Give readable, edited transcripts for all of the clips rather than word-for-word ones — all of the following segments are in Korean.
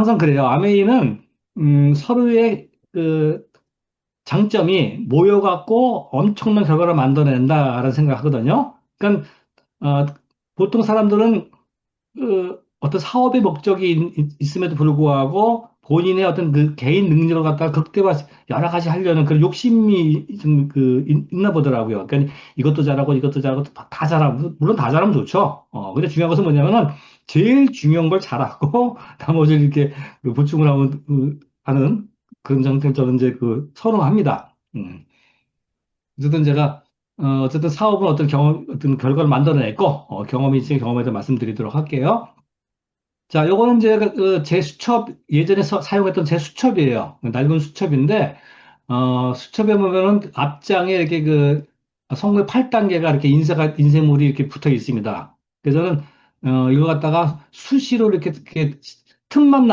항상 그래요. 아메이는 서로의 그 장점이 모여갖고 엄청난 결과를 만들어낸다라는 생각하거든요. 그러니까 어, 보통 사람들은 어떤 사업의 목적이 있음에도 불구하고 본인의 어떤 그 개인 능력을 갖다가 극대화 여러 가지 하려는 그런 욕심이 좀 있나 보더라고요. 그러니까 이것도 잘하고 이것도 잘하고 다 잘하고 물론 다 잘하면 좋죠. 근데 중요한 것은 뭐냐면은 제일 중요한 걸 잘하고 나머지를 이렇게 보충을 하는 그런 장점을 저는 이제 선호합니다. 어쨌든 제가 어쨌든 사업은 어떤 어떤 결과를 만들어냈고 경험이 있으니 경험에 대해 말씀드리도록 할게요. 자, 요거는 이제 제 수첩, 예전에 사용했던 제 수첩이에요. 낡은 수첩인데, 수첩에 보면은 앞장에 이렇게 성공의 8단계가 이렇게 인쇄물이 이렇게 붙어 있습니다. 그래서 저는, 이거 갖다가 수시로 이렇게 틈만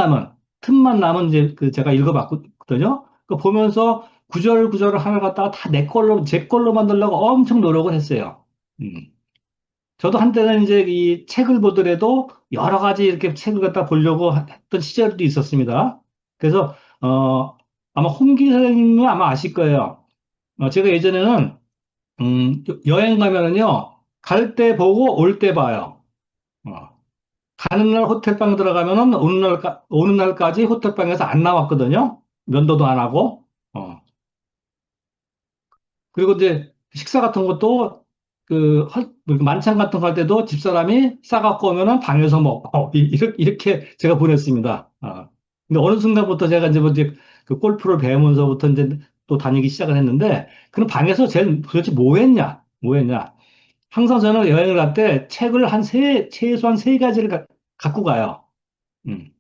남은 이제 제가 읽어봤거든요. 그 보면서 구절구절을 하나 갖다가 다 제 걸로 만들려고 엄청 노력을 했어요. 음. 저도 한때는 이제 이 책을 보더라도 여러 가지 이렇게 책을 갖다 보려고 했던 시절도 있었습니다. 그래서, 아마 홍기 선생님은 아마 아실 거예요. 제가 예전에는, 여행 가면은요, 갈 때 보고 올 때 봐요. 어, 가는 날 호텔방 들어가면은 오는 날까지 호텔방에서 안 나왔거든요. 면도도 안 하고. 어. 그리고 이제 식사 같은 것도 뭐 만찬 같은 거 할 때도 집사람이 싸갖고 오면은 방에서 먹고 이렇게 제가 보냈습니다. 근데 어느 순간부터 제가 이제 그 골프를 배우면서부터 이제 또 다니기 시작을 했는데 그럼 방에서 제일 도대체 뭐 했냐? 뭐 했냐? 항상 저는 여행을 갈 때 책을 최소한 세 가지를 갖고 가요. 음.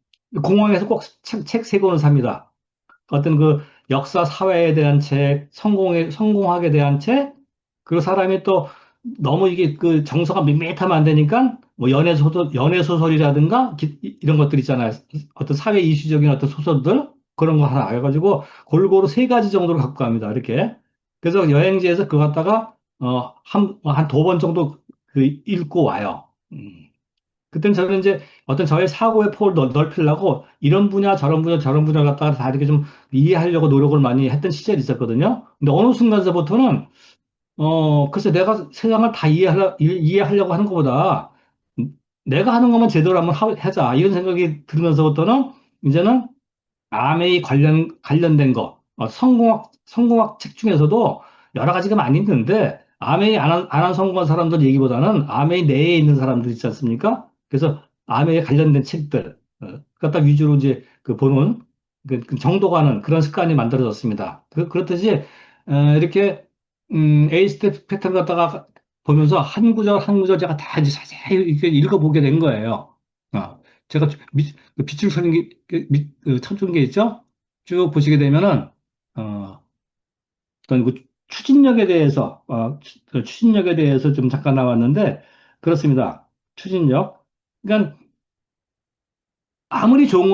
공항에서 꼭 책 세 권을 삽니다. 어떤 역사 사회에 대한 책, 성공학에 대한 책, 그리고 사람이 또 너무 이게 정서가 밋밋하면 안 되니까 뭐 연애 소설이라든가 이런 것들 있잖아요. 어떤 사회 이슈적인 어떤 소설들 그런 거 하나 해가지고 골고루 세 가지 정도로 갖고 갑니다. 이렇게. 그래서 여행지에서 그거 갖다가 한 두 번 정도 읽고 와요. 그때는 저는 이제 어떤 저의 사고의 폭을 넓히려고 이런 분야, 저런 분야 갖다가 다 이렇게 좀 이해하려고 노력을 많이 했던 시절이 있었거든요. 근데 어느 순간서부터는, 글쎄 내가 세상을 다 이해하려고 하는 것보다 내가 하는 것만 제대로 한번 하자. 이런 생각이 들면서부터는 이제는 암에 관련된 거, 성공학 책 중에서도 여러 가지가 많이 있는데, 암에 안 한 성공한 사람들 얘기보다는 암에 내에 있는 사람들 있지 않습니까? 그래서 암에 관련된 책들, 갖다 위주로 이제 보는, 그 정독하는 그런 습관이 만들어졌습니다. 그렇듯이, 이렇게, 에이스텝 패턴 갖다가 보면서 한 구절 한 구절 제가 다 이제 자세히 이렇게 읽어보게 된 거예요. 제가 그 빗줄 서는 게 게 있죠? 쭉 보시게 되면은 어떤 추진력에 대해서 좀 잠깐 나왔는데 그렇습니다. 추진력. 그러니까 아무리 좋은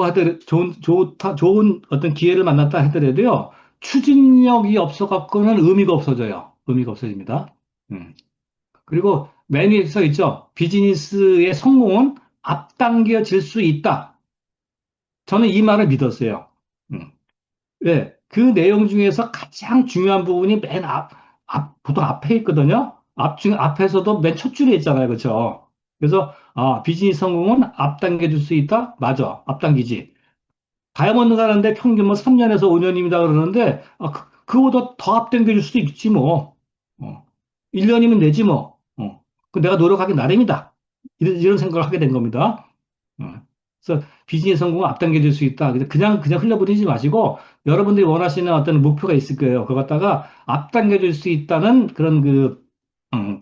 어떤 기회를 만났다 하더라도요. 추진력이 없어 갖고는 의미가 없어져요. 의미가 없어집니다. 음. 그리고 맨 위에 써 있죠. 비즈니스의 성공은 앞당겨질 수 있다. 저는 이 말을 믿었어요. 음. 네, 그 내용 중에서 가장 중요한 부분이 보통 앞에 있거든요. 앞에서도 맨 첫 줄에 있잖아요. 그렇죠? 그래서, 비즈니스 성공은 앞당겨 줄 수 있다? 맞아. 앞당기지. 다이아몬드 가는데 평균 뭐 3년에서 5년입니다. 그러는데, 그거보다 더 앞당겨 줄 수도 있지 뭐. 1년이면 되지 뭐. 그 내가 노력하기 나름이다. 이런 생각을 하게 된 겁니다. 어. 그래서 비즈니스 성공을 앞당겨 줄 수 있다. 그냥 흘려보내지 마시고 여러분들이 원하시는 어떤 목표가 있을 거예요. 그거 갖다가 앞당겨 줄 수 있다는 그런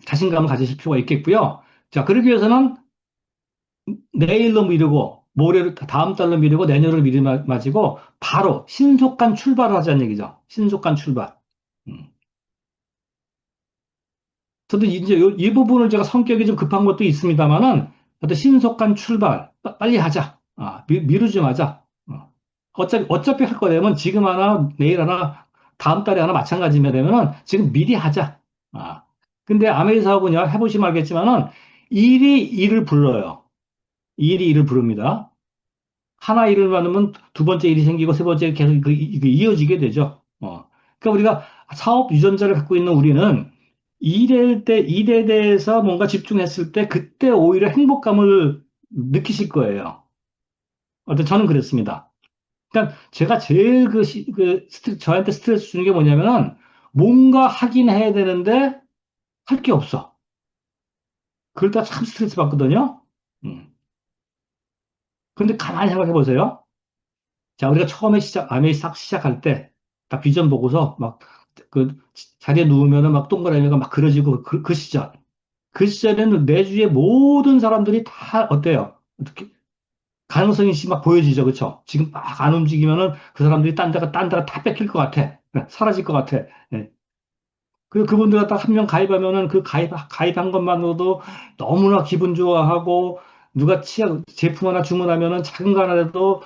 자신감을 가지실 필요가 있겠고요. 자, 그러기 위해서는 내일로 미루고 모레로 다음 달로 미루고 내년으로 미루지 마시고 바로 신속한 출발을 하자는 얘기죠. 신속한 출발. 음. 저도 이제 이 부분을 제가 성격이 좀 급한 것도 있습니다만은, 어떤 신속한 출발, 빨리 하자. 미루지 마자. 어차피 할 거라면 지금 하나, 내일 하나, 다음 달에 하나 마찬가지면 되면은 지금 미리 하자. 근데 아메리 사업은요, 해보시면 알겠지만은 일이 일을 불러요. 일이 일을 부릅니다. 하나 일을 많으면 두 번째 일이 생기고 세 번째 일 계속 이어지게 되죠. 그러니까 우리가 사업 유전자를 갖고 있는 우리는 일에 대해서 뭔가 집중했을 때 그때 오히려 행복감을 느끼실 거예요. 저는 그랬습니다. 그러니까 제가 제일 저한테 스트레스 주는 게 뭐냐면은 뭔가 하긴 해야 되는데 할 게 없어. 그럴 때 참 스트레스 받거든요. 음. 그런데 가만히 생각해 보세요. 자, 우리가 처음에 암에 싹 시작할 때, 딱 비전 보고서 막, 그, 자리에 누우면은 막 동그라미가 막 그려지고 그 시절. 그 시절에는 내 주위의 모든 사람들이 다 어때요? 어떻게, 가능성이 막 보여지죠. 그쵸? 지금 막 안 움직이면은 그 사람들이 딴 데가 다 뺏길 것 같아. 사라질 것 같아. 예. 그리고 그분들 갖다 한 명 가입하면은 가입한 것만으로도 너무나 기분 좋아하고, 누가 제품 하나 주문하면은 작은 거 하나라도,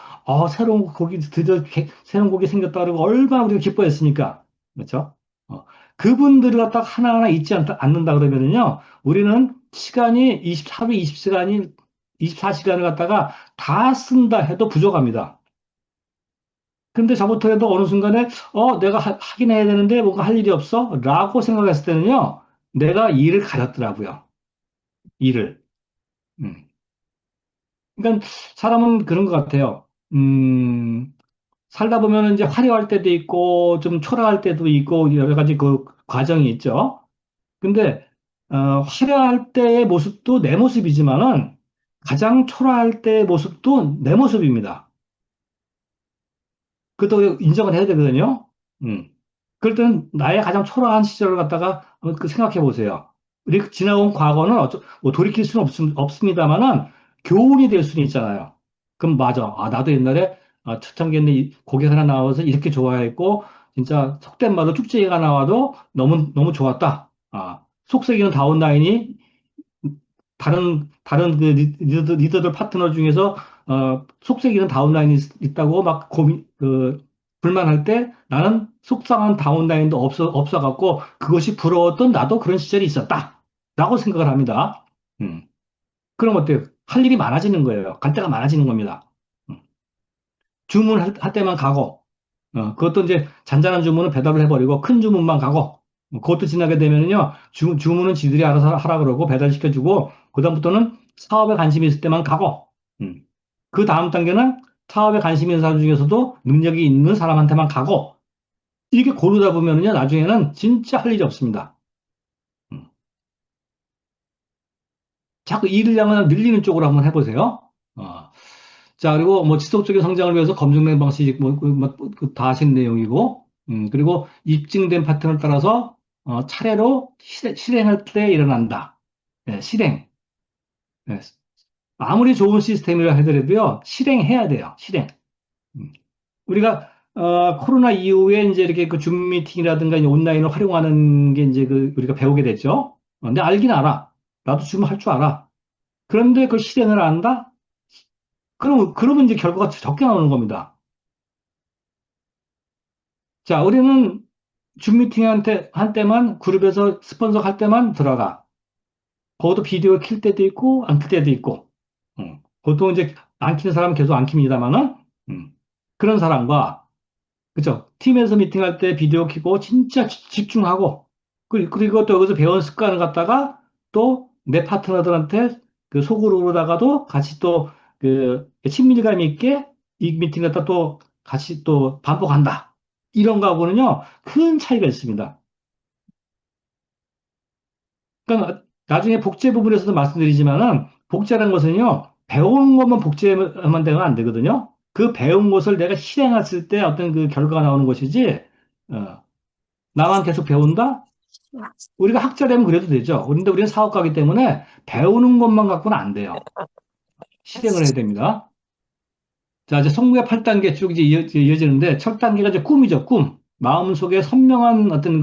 새로운 곡이, 드디어 새로운 곡이 생겼다 그러고 얼마나 우리가 기뻐했습니까? 그렇죠? 어, 그분들을 갖다 하나하나 않는다 그러면은요, 우리는 시간이 하루 20시간이, 24시간을 갖다가 다 쓴다 해도 부족합니다. 근데 저부터라도 어느 순간에, 내가 하긴 해야 되는데 뭔가 할 일이 없어? 라고 생각했을 때는요, 내가 일을 가졌더라고요. 일을. 음. 그러니까 사람은 그런 것 같아요. 살다 보면 이제 화려할 때도 있고, 좀 초라할 때도 있고, 여러 가지 그 과정이 있죠. 근데, 화려할 때의 모습도 내 모습이지만은, 가장 초라할 때의 모습도 내 모습입니다. 그것도 인정을 해야 되거든요. 음. 그럴 때는 나의 가장 초라한 시절을 갖다가 그 생각해 보세요. 우리 지나온 과거는 뭐 돌이킬 수는 없습니다만은 교훈이 될 수는 있잖아요. 그럼 맞아. 나도 옛날에 초창기에 고객 하나 나와서 이렇게 좋아했고 진짜 속된 말로 축제가 나와도 너무 좋았다. 속썩이는 다운라인이 다른 그 리더들 파트너 중에서 속색이는 다운라인이 있다고 막 불만할 때 나는 속상한 다운라인도 없어갖고 그것이 부러웠던 나도 그런 시절이 있었다. 라고 생각을 합니다. 음. 그럼 어때요? 할 일이 많아지는 거예요. 갈 데가 많아지는 겁니다. 음. 주문할 때만 가고, 그것도 이제 잔잔한 주문은 배달을 해버리고 큰 주문만 가고, 그것도 지나게 되면요, 주문은 지들이 알아서 하라 그러고 배달시켜주고, 그다음부터는 사업에 관심이 있을 때만 가고, 음. 그 다음 단계는 사업에 관심이 있는 사람 중에서도 능력이 있는 사람한테만 가고, 이렇게 고르다 보면요, 나중에는 진짜 할 일이 없습니다. 음. 자꾸 일을 향해 늘리는 쪽으로 한번 해보세요. 어. 자, 그리고 뭐 지속적인 성장을 위해서 검증된 방식, 다 하신 내용이고, 그리고 입증된 패턴을 따라서 차례로 실행할 때 일어난다. 네, 실행. 네. 아무리 좋은 시스템이라 하더라도요, 실행해야 돼요. 실행. 음. 우리가 코로나 이후에 이제 이렇게 그 줌 미팅이라든가 이제 온라인을 활용하는 게 이제 우리가 배우게 됐죠. 근데 알긴 알아. 나도 줌 할 줄 알아. 그런데 그 실행을 안 한다? 그러면 이제 결과가 적게 나오는 겁니다. 자, 우리는 줌 미팅한테 한 때만 그룹에서 스폰서 할 때만 들어가. 거기도 비디오 킬 때도 있고 안 킬 때도 있고. 보통 이제 안 키는 사람은 계속 안 킵니다만은 그런 사람과 그죠? 팀에서 미팅할 때 비디오 켜고 진짜 집중하고 그리고 또 여기서 배운 습관을 갖다가 또 내 파트너들한테 그 속으로다가도 같이 또 그 친밀감 있게 이 미팅 갖다 또 같이 또 반복한다. 이런 거하고는요, 큰 차이가 있습니다. 그러니까 나중에 복제 부분에서도 말씀드리지만은 복제라는 것은요, 배운 것만 복제만 되면 안 되거든요. 그 배운 것을 내가 실행했을 때 어떤 그 결과가 나오는 것이지, 어, 나만 계속 배운다? 우리가 학자라면 그래도 되죠. 그런데 우리는 사업가이기 때문에 배우는 것만 갖고는 안 돼요. 실행을 해야 됩니다. 자, 이제 성공의 8단계 쭉 이제 이어지는데, 첫 단계가 이제 꿈이죠, 꿈. 마음속에 선명한 어떤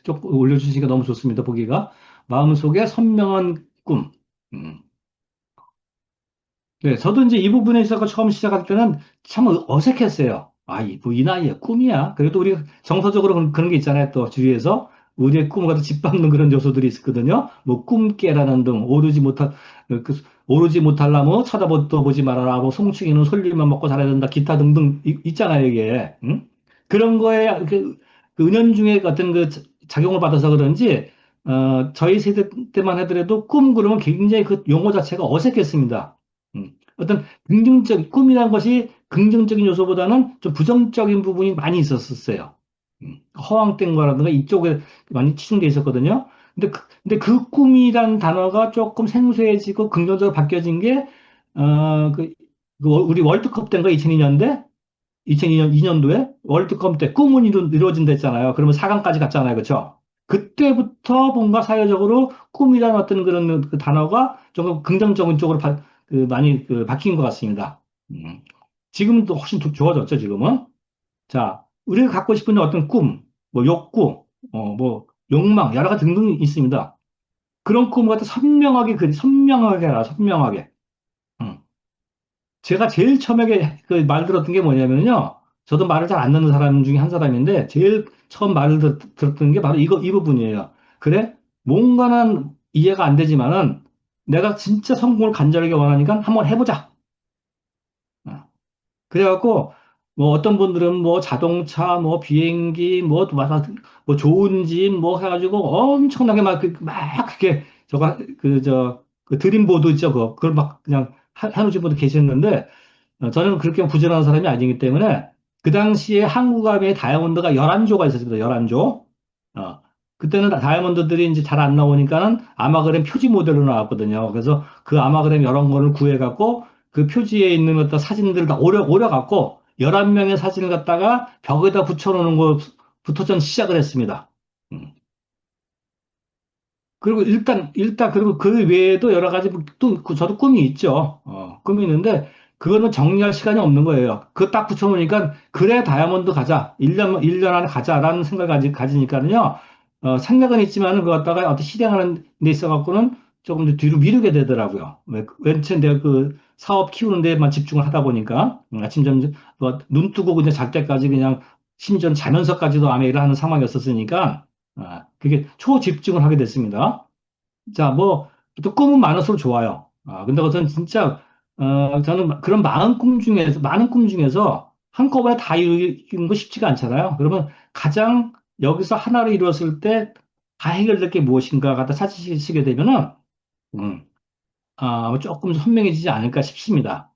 쭉 올려주시니까 너무 좋습니다, 보기가. 마음속에 선명한 꿈. 음. 네, 저도 이제 이 부분에 있어서 처음 시작할 때는 참 어색했어요. 이 나이에 꿈이야. 그래도 우리 정서적으로 그런 게 있잖아요, 또 주위에서. 우리의 꿈을 갖다 짓밟는 그런 요소들이 있거든요. 뭐 꿈깨라는 등 오르지 못하려면 쳐다보도 보지 말아라. 뭐 송충이는 솔잎만 먹고 살아야 된다. 기타 등등 있잖아요, 이게. 응? 그런 거에 그 은연중에 어떤 그 작용을 받아서 그런지 저희 세대 때만 하더라도 꿈 그러면 굉장히 그 용어 자체가 어색했습니다. 어떤 꿈이라는 것이 긍정적인 요소보다는 좀 부정적인 부분이 많이 있었어요. 허황된 거라든가 이쪽에 많이 치중돼 있었거든요. 근데 그 꿈이란 단어가 조금 생소해지고 긍정적으로 바뀌어진 게, 우리 월드컵 때인가 2002년대? 2002년, 2년도에 월드컵 때 꿈은 이루어진다 했잖아요. 그러면 4강까지 갔잖아요. 그렇죠? 그때부터 뭔가 사회적으로 꿈이라는 어떤 그런 그 단어가 조금 긍정적인 쪽으로 많이 바뀐 것 같습니다. 음. 지금은 또 훨씬 좋아졌죠, 지금은. 자, 우리가 갖고 싶은 어떤 꿈, 뭐 욕구, 뭐 욕망, 여러 가지 등등 있습니다. 그런 꿈을 갖다 선명하게 해라, 선명하게. 음. 제가 제일 처음에 그 말 들었던 게 뭐냐면요. 저도 말을 잘 안 듣는 사람 중에 한 사람인데, 제일 처음 말을 들었던 게 바로 이 부분이에요. 그래? 뭔가는 이해가 안 되지만은, 내가 진짜 성공을 간절하게 원하니까 한번 해보자. 어. 그래갖고, 뭐 어떤 분들은 뭐 자동차, 뭐 비행기, 뭐 좋은 집, 뭐 해가지고 엄청나게 막 그렇게 그 드림보드 있죠. 그걸 막 그냥 해놓으신 분도 계셨는데, 저는 그렇게 부지런한 사람이 아니기 때문에 그 당시에 한국함의 다이아몬드가 11조가 있었습니다. 11조. 어, 그때는 다이아몬드들이 이제 잘 안 나오니까는 아마그램 표지 모델로 나왔거든요. 그래서 그 아마그램 여러 거를 구해갖고 그 표지에 있는 어떤 사진들을 다 오려갖고 11명의 사진을 갖다가 벽에다 붙여놓는 것부터 전 시작을 했습니다. 음. 그리고 그리고 그 외에도 여러 가지 저도 꿈이 있죠. 꿈이 있는데, 그거는 정리할 시간이 없는 거예요. 그거 딱 붙여놓으니까, 그래, 다이아몬드 가자. 1년 안에 가자라는 생각을 가지니까는요, 생각은 있지만, 그거 갖다가 어떻게 실행하는 데 있어갖고는 조금 더 뒤로 미루게 되더라고요. 왠지 내가 그 사업 키우는 데만 집중을 하다 보니까, 아침, 점심, 눈 뜨고 그냥 잘 때까지 그냥, 심지어 자면서까지도 아마 일을 하는 상황이었었으니까, 그게 초집중을 하게 됐습니다. 자, 뭐, 또 꿈은 많을수록 좋아요. 근데 그것은 진짜, 저는 그런 많은 꿈 중에서 한꺼번에 다 이루는 거 쉽지가 않잖아요. 그러면 가장 여기서 하나를 이루었을 때 다 해결될 게 무엇인가 갖다 찾으시게 되면은, 음, 조금 선명해지지 않을까 싶습니다.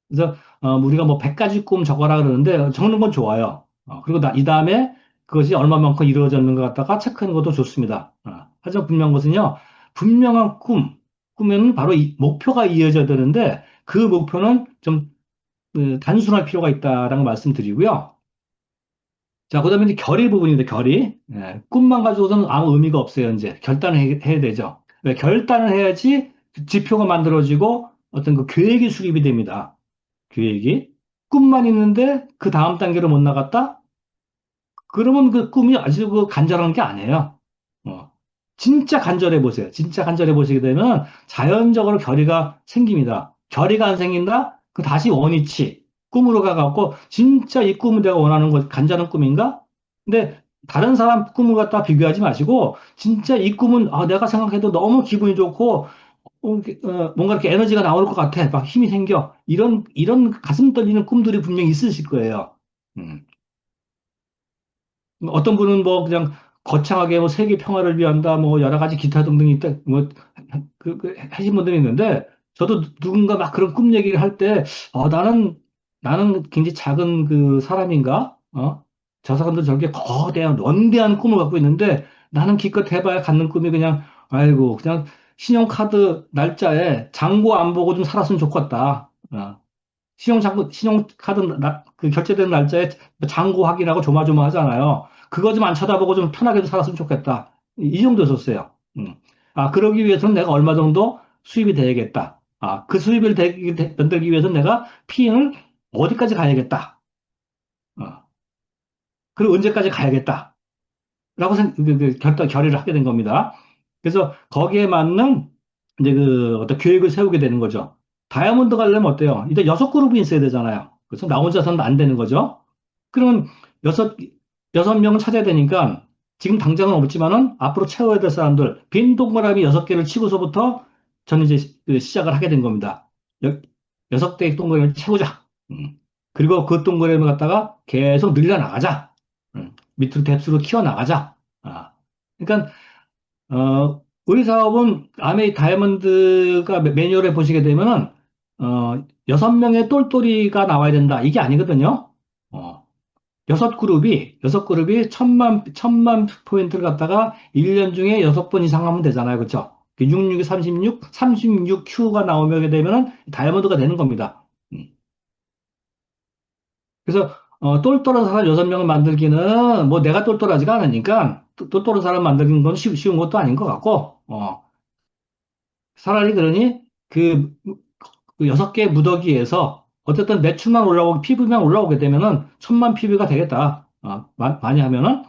그래서 우리가 뭐 100가지 꿈 적어라 그러는데 적는 건 좋아요. 그리고 이 다음에 그것이 얼마만큼 이루어졌는 것 같다가 체크하는 것도 좋습니다. 하지만 분명한 것은요. 분명한 꿈에는 바로 목표가 이어져야 되는데 그 목표는 좀 단순할 필요가 있다라는 말씀드리고요. 자, 그다음에 이제 결의 부분인데 결의. 꿈만 가지고서는 아무 의미가 없어요. 이제 결단을 해야 되죠. 왜 결단을 해야지 지표가 만들어지고 어떤 그 계획이 수립이 됩니다. 계획이 꿈만 있는데 그 다음 단계로 못 나갔다? 그러면 그 꿈이 아주 그 간절한 게 아니에요. 어. 진짜 간절해 보세요. 진짜 간절해 보시게 되면 자연적으로 결의가 생깁니다. 결의가 안 생긴다? 그 다시 원위치. 꿈으로 가갖고 진짜 이 꿈은 내가 원하는 것 간절한 꿈인가? 근데 다른 사람 꿈을 갖다 비교하지 마시고 진짜 이 꿈은 내가 생각해도 너무 기분이 좋고 뭔가 이렇게 에너지가 나올 것 같아. 막 힘이 생겨. 이런 가슴 떨리는 꿈들이 분명히 있으실 거예요. 음. 어떤 분은 뭐 그냥 거창하게 뭐 세계 평화를 위한다, 뭐 여러 가지 기타 등등 있다, 뭐, 하신 분들이 있는데, 저도 누군가 막 그런 꿈 얘기를 할 때, 나는 굉장히 작은 그 사람인가? 저 사람들 저렇게 거대한, 원대한 꿈을 갖고 있는데, 나는 기껏 해봐야 갖는 꿈이 그냥, 아이고, 그냥 신용카드 날짜에 장고 안 보고 좀 살았으면 좋겠다. 신용카드 그 결제된 날짜에 잔고 확인하고 조마조마 하잖아요. 그거 좀 안 쳐다보고 좀 편하게 좀 살았으면 좋겠다. 이 정도였었어요. 그러기 위해서는 내가 얼마 정도 수입이 돼야겠다. 그 수입을 만들기 위해서는 내가 피행을 어디까지 가야겠다. 어, 그리고 언제까지 가야겠다. 라고 결의를 하게 된 겁니다. 그래서 거기에 맞는 이제 그 어떤 계획을 세우게 되는 거죠. 다이아몬드 가려면 어때요? 일단 6그룹이 있어야 되잖아요. 그래서 나 혼자서는 안 되는 거죠. 그러면 여섯, 6명을 찾아야 되니까 지금 당장은 없지만은 앞으로 채워야 될 사람들, 빈 동그라미 6개를 치고서부터 저는 이제 시작을 하게 된 겁니다. 6개의 동그라미를 채우자. 그리고 그 동그라미를 갖다가 계속 늘려나가자. 밑으로 뎁스로 키워나가자. 아. 그러니까 우리 사업은 아메이 다이아몬드가 매뉴얼에 보시게 되면은, 6명의 똘똘이가 나와야 된다. 이게 아니거든요. 어, 여섯 그룹이 천만 포인트를 갖다가 1년 중에 6번 이상 하면 되잖아요. 그렇죠? 66이 36Q가 나오게 되면은 다이아몬드가 되는 겁니다. 음. 그래서, 똘똘한 사람 6명을 만들기는 뭐 내가 똘똘하지가 않으니까 똘똘한 사람 만드는 건 쉬운 것도 아닌 것 같고, 차라리 그러니 그, 그 6개의 무더기에서 어쨌든 매출만 올라오고 PV만 올라오게 되면은 1,000만 PV가 되겠다. 많이 하면은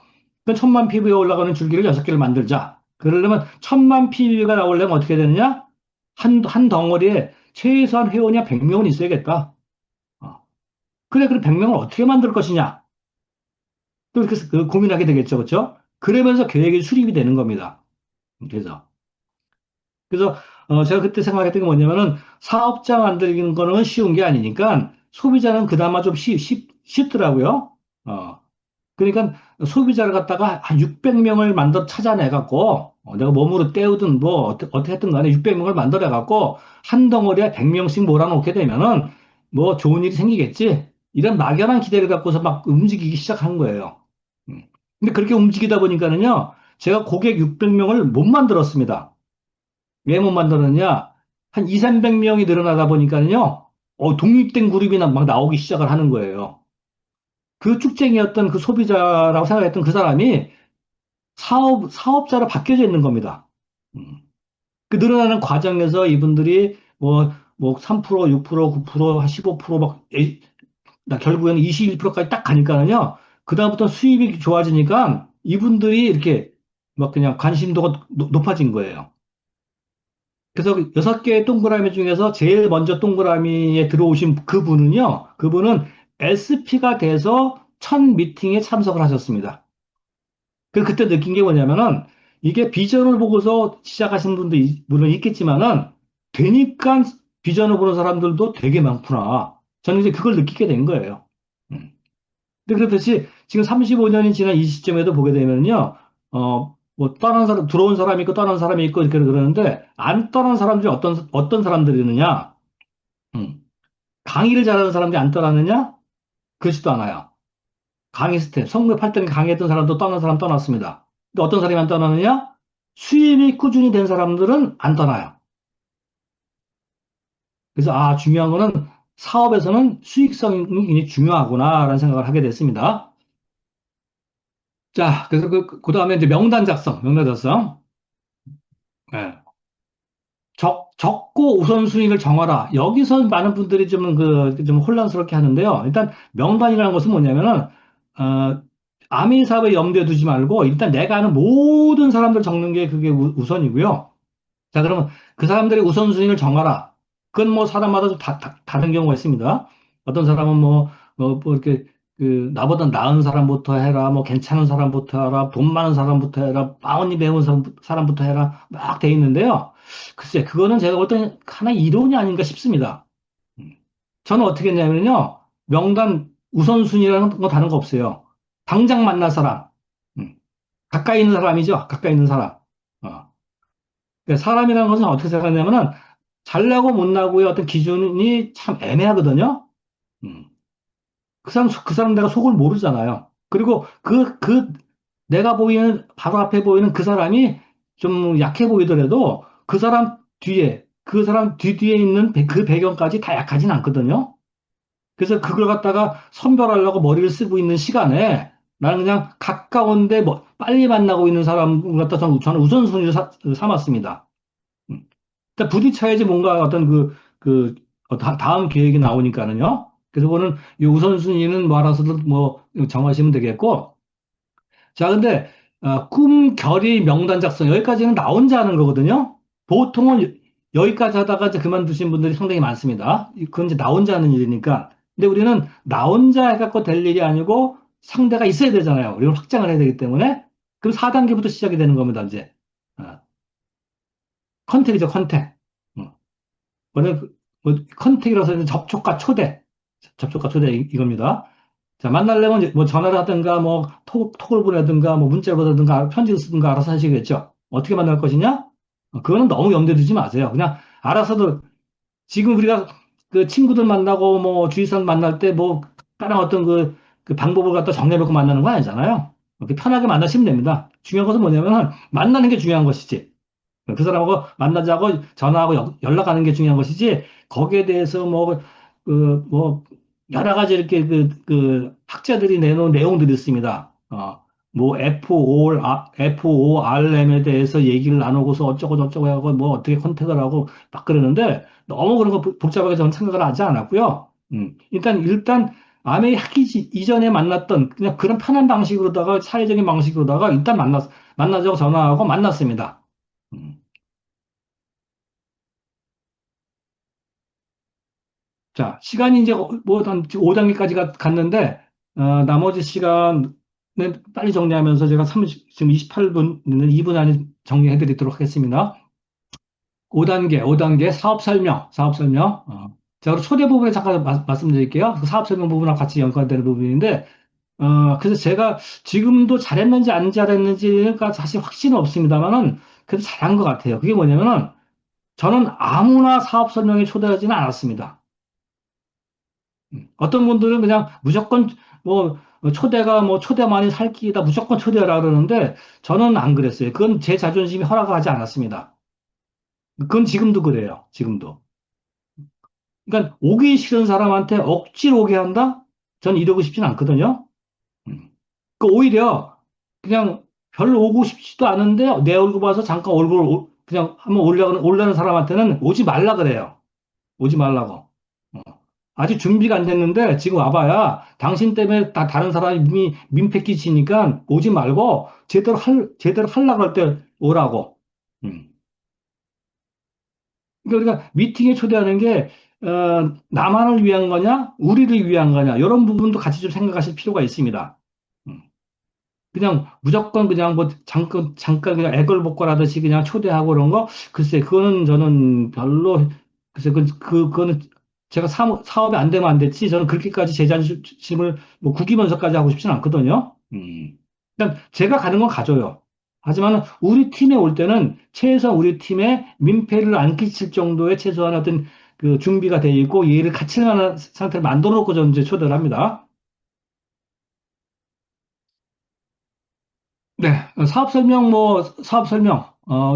그 1,000만 PV가 올라가는 줄기를 6개를 만들자. 그러려면 1,000만 PV가 나오려면 어떻게 되느냐? 한 덩어리에 최소한 회원이 한 100명은 있어야겠다. 어. 그래, 100명을 어떻게 만들 것이냐? 또 이렇게 고민하게 되겠죠. 그렇죠? 그러면서 계획이 수립이 되는 겁니다. 그래서. 그래서 제가 그때 생각했던 게 뭐냐면은 사업자 만들기는 거는 쉬운 게 아니니까 소비자는 그나마 좀 쉽더라고요. 그러니까 소비자를 갖다가 한 600명을 찾아내 갖고 내가 몸으로 때우든 뭐 어떻게 했든 간에 600명을 만들어 갖고 한 덩어리에 100명씩 몰아놓게 되면은 뭐 좋은 일이 생기겠지. 이런 막연한 기대를 갖고서 막 움직이기 시작한 거예요. 음. 근데 그렇게 움직이다 보니까는요, 제가 고객 600명을 못 만들었습니다. 왜 못 만들었냐? 한 2, 300명이 늘어나다 보니까는요, 독립된 그룹이 막 나오기 시작을 하는 거예요. 그 쭉쟁이였던 그 소비자라고 생각했던 그 사람이 사업자로 바뀌어져 있는 겁니다. 음. 그 늘어나는 과정에서 이분들이 뭐 3%, 6%, 9%, 15%막, 나 결국에는 21%까지 딱 가니까는요, 그다음부터 수입이 좋아지니까 이분들이 이렇게 막 그냥 관심도가 높아진 거예요. 그래서 6개의 동그라미 중에서 제일 먼저 동그라미에 들어오신 그분은 SP가 돼서 첫 미팅에 참석을 하셨습니다. 그때 느낀 게 뭐냐면은 이게 비전을 보고서 시작하시는 분도 물론 있겠지만은 되니까 비전을 보는 사람들도 되게 많구나. 저는 이제 그걸 느끼게 된 거예요. 음. 근데 그렇듯이 지금 35년이 지난 이 시점에도 보게 되면요, 뭐, 들어온 사람이 있고, 떠난 사람이 있고, 이렇게 그러는데, 안 떠난 사람들이 어떤 사람들이 있느냐? 음. 강의를 잘하는 사람들이 안 떠났느냐? 그렇지도 않아요. 강의 스텝, 성공에 8등이 강의했던 사람도 떠난 사람 떠났습니다. 근데 어떤 사람이 안 떠나느냐? 수입이 꾸준히 된 사람들은 안 떠나요. 그래서, 중요한 거는 사업에서는 수익성이 굉장히 중요하구나라는 생각을 하게 됐습니다. 자, 그래서 그 다음에 이제 명단 작성. 예. 적고 우선순위를 정하라. 여기서 많은 분들이 좀 혼란스럽게 하는데요. 일단 명단이라는 것은 뭐냐면은, 어, 아미 사업에 염두에 두지 말고 일단 내가 아는 모든 사람들 적는 게 그게 우선이고요. 자, 그러면 그 사람들의 우선순위를 정하라. 그건 뭐 사람마다 좀 다른 경우가 있습니다. 어떤 사람은 뭐 이렇게 나보다 나은 사람부터 해라, 뭐 괜찮은 사람부터 해라, 돈 많은 사람부터 해라, 마운이 배운 사람부터 해라, 막 돼 있는데요. 글쎄, 그거는 제가 볼 때는 하나의 이론이 아닌가 싶습니다. 음. 저는 어떻게 했냐면요. 명단 우선순위라는 거 다른 거 없어요. 당장 만날 사람. 음. 가까이 있는 사람이죠. 가까이 있는 사람. 어. 그러니까 사람이라는 것은 어떻게 생각하냐면은 잘나고 못나고의 어떤 기준이 참 애매하거든요. 음. 그 사람 내가 속을 모르잖아요. 그리고 내가 보이는, 바로 앞에 보이는 그 사람이 좀 약해 보이더라도 그 사람 뒤에 있는 그 배경까지 다 약하진 않거든요. 그래서 그걸 갖다가 선별하려고 머리를 쓰고 있는 시간에 나는 그냥 가까운데 뭐 빨리 만나고 있는 사람 갖다 저는 우선순위를 삼았습니다. 음. 일단 부딪혀야지 뭔가 어떤 다음 계획이 나오니까는요. 그래서 그거는 이 우선순위는 뭐 알아서도 뭐 정하시면 되겠고. 자, 근데, 꿈, 결의, 명단 작성, 여기까지는 나 혼자 하는 거거든요. 보통은 여기까지 하다가 이제 그만두신 분들이 상당히 많습니다. 그건 이제 나 혼자 하는 일이니까. 근데 우리는 나 혼자 해갖고 될 일이 아니고 상대가 있어야 되잖아요. 이걸 확장을 해야 되기 때문에. 그럼 4단계부터 시작이 되는 겁니다, 이제. 어, 컨택이죠, 컨택. 어, 뭐냐, 컨택이라서 해서 접촉과 초대. 접촉과 초대 이겁니다. 자, 만나려면 이제 뭐 전화를 하든가, 뭐 톡을 보내든가, 뭐 문자를 보내든가, 편지를 쓰든가 알아서 하시겠죠. 어떻게 만날 것이냐? 그거는 너무 염두에 두지 마세요. 그냥 알아서도 지금 우리가 그 친구들 만나고 뭐 주위 사람 만날 때 뭐 다른 어떤 그 방법을 갖다 정해놓고 만나는 거 아니잖아요. 이렇게 편하게 만나시면 됩니다. 중요한 것은 뭐냐면 만나는 게 중요한 것이지. 그 사람하고 만나자고 전화하고 연락하는 게 중요한 것이지, 거기에 대해서 뭐, 뭐, 여러 가지 이렇게 학자들이 내놓은 내용들이 있습니다. 뭐, FORM에 대해서 얘기를 나누고서 어쩌고 저쩌고 하고 뭐 어떻게 컨택을 하고 막 그러는데 너무 그런 거 복잡하게 저는 생각을 하지 않았고요. 일단 아메이 하기 이전에 만났던 그냥 그런 편한 방식으로다가 사회적인 방식으로다가 일단 만나자고 전화하고 만났습니다. 음. 자, 시간이 이제 뭐한 5단계까지 갔는데, 나머지 시간은 빨리 정리하면서 제가 지금 28분, 2분 안에 정리해 드리도록 하겠습니다. 5단계 사업 설명, 사업 설명. 자, 그리고 초대 부분에 잠깐 말씀드릴게요. 그 사업 설명 부분하고 같이 연관되는 부분인데, 그래서 제가 지금도 잘했는지 안 잘했는지가 사실 확신은 없습니다만은, 그래도 잘한 것 같아요. 그게 뭐냐면은, 저는 아무나 사업 설명에 초대하지는 않았습니다. 어떤 분들은 그냥 무조건 뭐 초대가 뭐 초대만이 살기다 무조건 초대하라 그러는데 저는 안 그랬어요. 그건 제 자존심이 허락하지 않았습니다. 그건 지금도 그래요. 지금도. 그러니까 오기 싫은 사람한테 억지로 오게 한다? 전 이러고 싶진 않거든요. 음. 그 오히려 그냥 별로 오고 싶지도 않은데 내 얼굴 봐서 잠깐 그냥 한번 올려는 사람한테는 오지 말라 그래요. 오지 말라고. 어. 아직 준비가 안 됐는데 지금 와봐야 당신 때문에 다른 사람이 이미 민폐 끼치니까 오지 말고 제대로 하려고 할 때 오라고. 음. 그러니까 우리가 미팅에 초대하는 게, 나만을 위한 거냐, 우리를 위한 거냐, 이런 부분도 같이 좀 생각하실 필요가 있습니다. 음. 그냥 무조건 그냥 뭐 잠깐 그냥 애걸복걸하듯이 그냥 초대하고 그런 거 글쎄 그거는 저는 별로 글쎄 그거는 제가 사업이 안 되면 안 됐지 저는 그렇게까지 제 자존심을 뭐 구기면서까지 하고 싶지는 않거든요. 일단 제가 가는 건 가져요. 하지만 우리 팀에 올 때는 최소한 우리 팀에 민폐를 안 끼칠 정도의 최소한 어떤 그 준비가 돼 있고 얘를 같이 하는 상태를 만들어 놓고 저는 이제 초대를 합니다. 네, 사업 설명,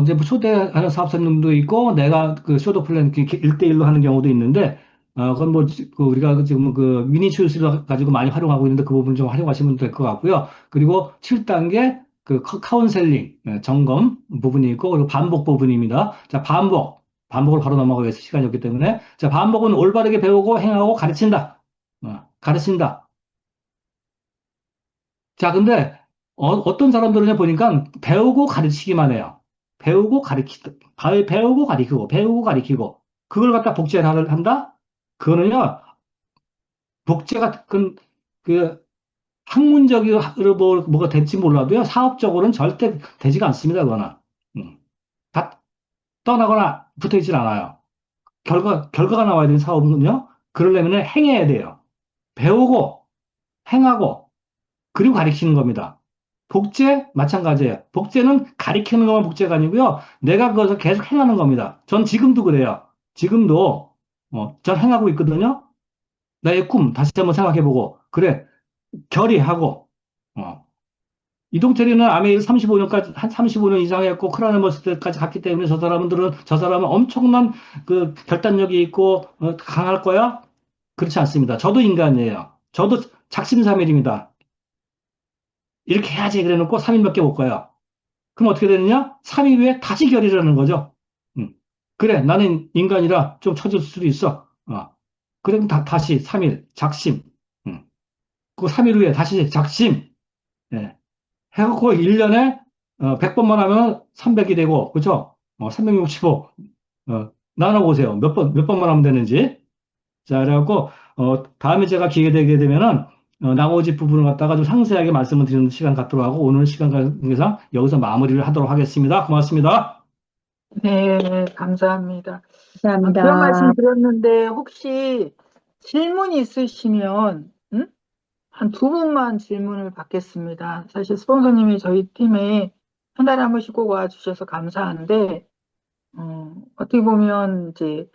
이제 뭐 초대하는 사업 설명도 있고, 내가 그 쇼도 플랜 1대1로 하는 경우도 있는데, 그건 뭐, 우리가 지금 그 미니출스를 가지고 많이 활용하고 있는데 그 부분 좀 활용하시면 될 것 같고요. 그리고 7단계 그 카운셀링, 점검 부분이 있고, 그리고 반복 부분입니다. 자, 반복을 바로 넘어가기 위해서 시간이 없기 때문에, 자, 반복은 올바르게 배우고 행하고 가르친다. 가르친다. 자, 근데 떤 사람들은 보니까 배우고 가르치기만 해요. 배우고 가르치고. 그걸 갖다 복제를 한다? 그거는요, 복제가 그 학문적으로 뭐가 될지 몰라도요, 사업적으로는 절대 되지가 않습니다, 그거는. 음. 다 떠나거나 붙어 있질 않아요. 결과가 나와야 되는 사업은요, 그러려면 행해야 돼요. 배우고, 행하고, 그리고 가리키는 겁니다. 복제 마찬가지예요. 복제는 가리키는 것만 복제가 아니고요. 내가 그것을 계속 행하는 겁니다. 전 지금도 그래요. 지금도 전 행하고 있거든요. 나의 꿈 다시 한번 생각해보고 그래 결의하고 이동철이는 아메이 35년까지 한 35년 이상 했고 크라네머스까지 갔기 때문에 저 사람은 엄청난 그 결단력이 있고 강할 거야? 그렇지 않습니다. 저도 인간이에요. 저도 작심삼일입니다. 이렇게 해야지 그래 놓고 3일밖에 못 가요. 그럼 어떻게 되느냐? 3일 후에 다시 결의를 하는 거죠. 음. 그래, 나는 인간이라 좀 처질 수도 있어. 그럼 다시 3일, 작심. 음. 그 3일 후에 다시 작심. 예. 해갖고 1년에 100번만 하면 300이 되고, 그죠? 365. 나눠보세요. 몇 번만 하면 되는지. 자, 그래갖고, 다음에 제가 기회 되게 되면은, 나머지 부분을 갖다가 좀 상세하게 말씀을 드리는 시간 갖도록 하고 오늘 시간 관계상 여기서 마무리를 하도록 하겠습니다. 고맙습니다. 네, 감사합니다. 그런 감사합니다. 말씀 드렸는데 혹시 질문 있으시면 한 두 분만 질문을 받겠습니다. 사실 스폰서님이 저희 팀에 한 달에 한 번씩 꼭 와주셔서 감사한데 어떻게 보면 이제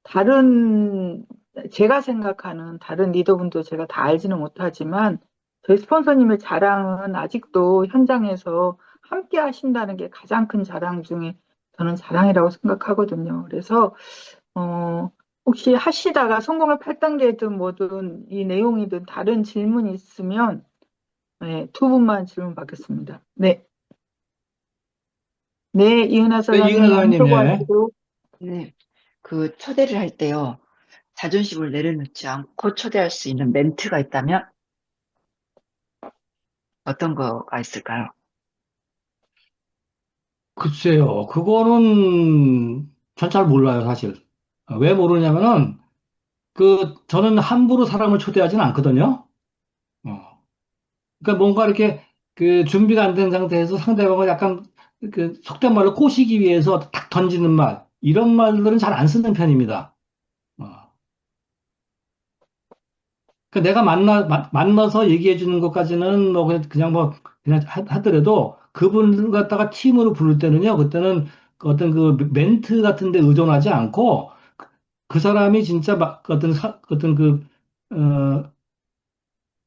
다른 제가 생각하는 다른 리더분도 제가 다 알지는 못하지만 저희 스폰서님의 자랑은 아직도 현장에서 함께 하신다는 게 가장 큰 자랑 중에 저는 자랑이라고 생각하거든요. 그래서 혹시 하시다가 성공의 8단계든 뭐든 이 내용이든 다른 질문이 있으면 네, 두 분만 질문 받겠습니다. 네. 네, 이은하 네, 이근혜 사장님 사장님, 엄청 예. 하시고 네, 그 초대를 할 때요, 자존심을 내려놓지 않고 초대할 수 있는 멘트가 있다면 어떤 거가 있을까요? 글쎄요, 그거는 전 잘 몰라요, 사실. 왜 모르냐면은, 저는 함부로 사람을 초대하진 않거든요. 어. 그러니까 뭔가 이렇게 준비가 안 된 상태에서 상대방을 약간 속된 말로 꼬시기 위해서 탁 던지는 말, 이런 말들은 잘 안 쓰는 편입니다. 어. 내가 만나서 얘기해 주는 것까지는 뭐 그냥 하더라도 그분을 갖다가 팀으로 부를 때는요, 그때는 그 어떤 멘트 같은 데 의존하지 않고 그 사람이 진짜 어,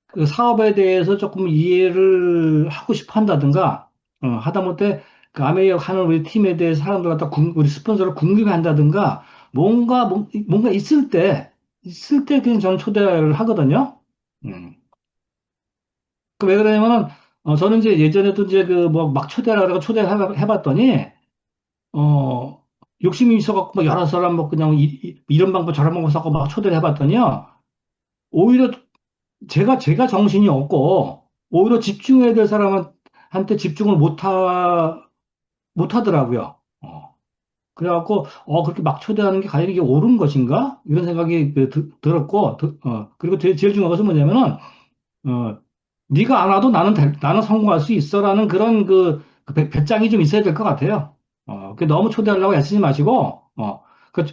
그 사업에 대해서 조금 이해를 하고 싶어 한다든가, 하다못해 그 아메이어 하는 우리 팀에 대해 사람들 갖다 우리 스폰서를 궁금해 한다든가, 뭔가 있을 때 그냥 저는 초대를 하거든요. 음. 왜 그러냐면은, 저는 이제 예전에도 이제 막 초대하라고 초대해봤더니, 어, 욕심이 있어갖고 막 여러 사람 뭐 그냥 이런 방법 저런 방법 써갖고 막 초대를 해봤더니요, 오히려 제가 정신이 없고, 오히려 집중해야 될 사람한테 집중을 못 하더라고요. 그래갖고, 그렇게 막 초대하는 게 과연 이게 옳은 것인가? 이런 생각이 들었고, 그리고 제일 중요한 것은 뭐냐면은, 어, 네가 안 와도 나는 성공할 수 있어라는 그런 배짱이 좀 있어야 될 것 같아요. 너무 초대하려고 애쓰지 마시고, 그,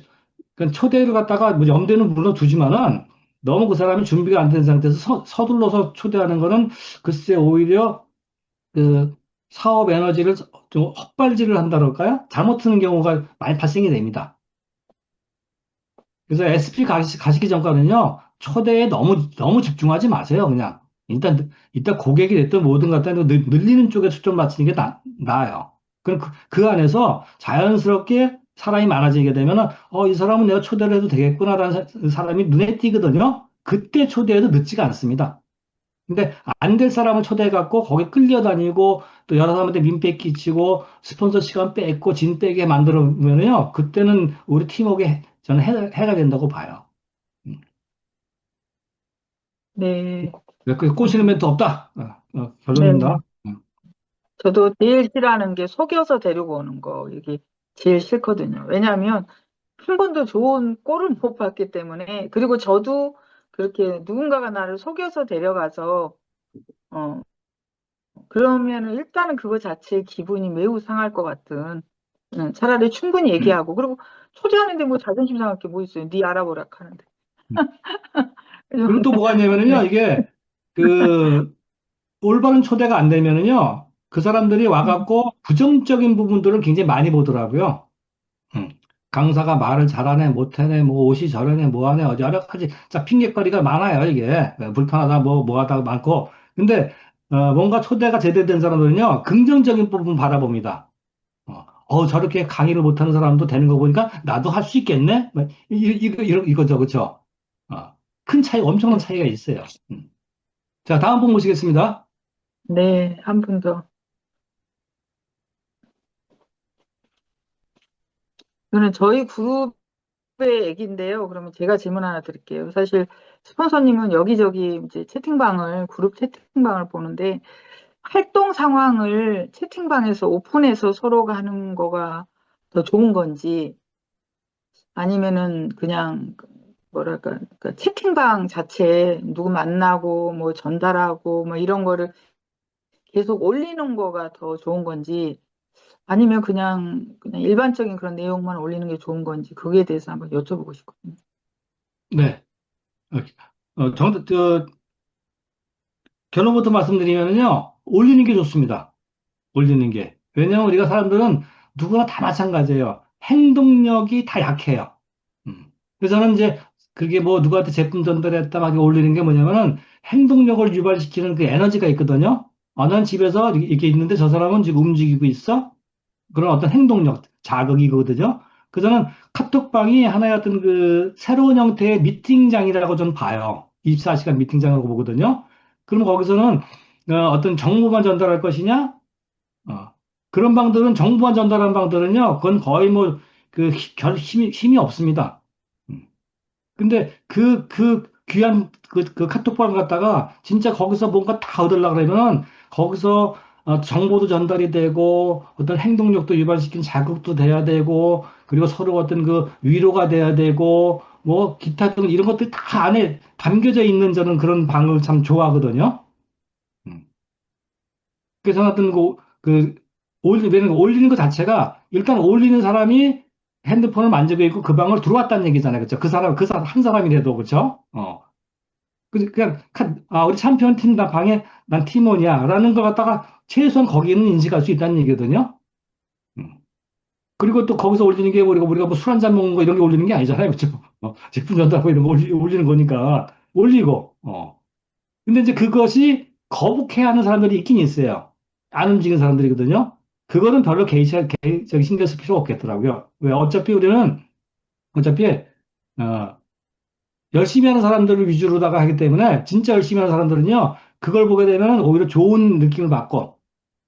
그 초대를 갖다가 뭐 염두에는 물론 두지만은 너무 그 사람이 준비가 안 된 상태에서 서둘러서 초대하는 거는 글쎄 오히려 그 사업 에너지를 좀 헛발질을 한다 그럴까요? 잘못 쓰는 경우가 많이 발생이 됩니다. 그래서 SP 가시기 전까지는요, 초대에 너무 집중하지 마세요, 그냥. 일단 고객이 됐든 뭐든 갖다 늘리는 쪽에 초점 맞추는 게 나아요. 그럼 그 안에서 자연스럽게 사람이 많아지게 되면은, 이 사람은 내가 초대를 해도 되겠구나라는 사람이 눈에 띄거든요. 그때 초대해도 늦지가 않습니다. 근데 안 될 사람을 초대해갖고 거기 끌려다니고 또 여러 사람한테 민폐 끼치고 스폰서 시간 뺏고 진 빼게 만들어면요. 그때는 우리 팀워크에 저는 해가 된다고 봐요. 음. 네. 그 꼬시는 멘트 없다. 네. 결론입니다. 저도 제일 싫어하는 게 속여서 데리고 오는 거, 이게 제일 싫거든요. 왜냐하면 한 번도 좋은 꼴을 못 봤기 때문에, 그리고 저도 그렇게 누군가가 나를 속여서 데려가서, 어, 그러면은 일단은 그거 자체의 기분이 매우 상할 것 같은, 차라리 충분히 음. 얘기하고, 그리고 초대하는데 뭐 자존심 상할 게 뭐 있어요. 네 알아보라 하는데. 음. 그리고 또 뭐가 있냐면은요, 네. 이게 그 올바른 초대가 안 되면은요, 그 사람들이 와갖고 부정적인 부분들을 굉장히 많이 보더라고요. 음. 강사가 말을 잘하네, 못하네, 뭐 옷이 저러네, 뭐하네, 어디 여러 가지 자 핑계거리가 많아요, 이게. 불편하다, 뭐하다 많고. 근데 뭔가 초대가 제대로 된 사람들은요, 긍정적인 부분 바라봅니다. 저렇게 강의를 못하는 사람도 되는 거 보니까 나도 할 수 있겠네? 뭐, 이거죠, 그쵸? 큰 차이, 엄청난 차이가 있어요. 자, 다음 분 모시겠습니다. 네, 한 분 더. 이거는 저희 그룹의 얘기인데요. 그러면 제가 질문 하나 드릴게요. 사실 스폰서님은 여기저기 이제 그룹 채팅방을 보는데 활동 상황을 채팅방에서 오픈해서 서로가 하는 거가 더 좋은 건지 아니면은 그냥 뭐랄까, 그러니까 채팅방 자체에 누구 만나고 뭐 전달하고 뭐 이런 거를 계속 올리는 거가 더 좋은 건지 아니면 그냥 일반적인 그런 내용만 올리는 게 좋은 건지 그거에 대해서 한번 여쭤보고 싶거든요. 네. 결론부터 말씀드리면요. 올리는 게 좋습니다. 올리는 게. 왜냐하면 우리가 사람들은 누구나 다 마찬가지예요. 행동력이 다 약해요. 음. 그래서 저는 이제 그게 뭐 누구한테 제품 전달했다 막 올리는 게 뭐냐면은 행동력을 유발시키는 그 에너지가 있거든요. 난 집에서 이렇게 있는데 저 사람은 지금 움직이고 있어. 그런 어떤 행동력, 자극이거든요. 그래서 저는 카톡방이 하나의 어떤 그 새로운 형태의 미팅장이라고 저는 봐요. 24시간 미팅장이라고 보거든요. 그럼 거기서는 어떤 정보만 전달할 것이냐? 어, 그런 방들은 정보만 전달하는 방들은요, 그건 거의 뭐 그 힘이 없습니다. 음. 근데 그 귀한 그 카톡방을 갖다가 진짜 거기서 뭔가 다 얻으려고 그러면은 거기서 정보도 전달이 되고 어떤 행동력도 유발시킨 자극도 돼야 되고 그리고 서로 어떤 그 위로가 돼야 되고 뭐 기타 등 이런 것들이 다 안에 담겨져 있는 저는 그런 방을 참 좋아하거든요. 음. 그래서 어떤 올리는 것 자체가 일단 올리는 사람이 핸드폰을 만지고 있고 그 방을 들어왔다는 얘기잖아요. 그렇죠? 그 사람 한 사람이라도 그렇죠? 우리 챔피언 팀 나 방에 난 팀원이야 라는 걸 갖다가 최소한 거기는 인식할 수 있다는 얘기거든요. 음. 그리고 또 거기서 올리는 게 우리가 뭐 술 한잔 먹는 거 이런 게 올리는 게 아니잖아요. 그렇죠? 제품 전달하고 이런 거 올리는 거니까 올리고 근데 이제 그것이 거북해 하는 사람들이 있긴 있어요. 안 움직이는 사람들이거든요. 그거는 별로 저기 신경 쓸 필요 없겠더라고요. 왜? 어차피, 어, 열심히 하는 사람들을 위주로다가 하기 때문에, 진짜 열심히 하는 사람들은요, 그걸 보게 되면 오히려 좋은 느낌을 받고,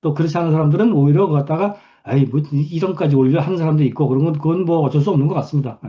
또 그렇지 않은 사람들은 오히려 그거 갖다가, 아이, 뭐, 이런까지 올려 하는 사람도 있고, 그런 건, 그건 뭐 어쩔 수 없는 것 같습니다.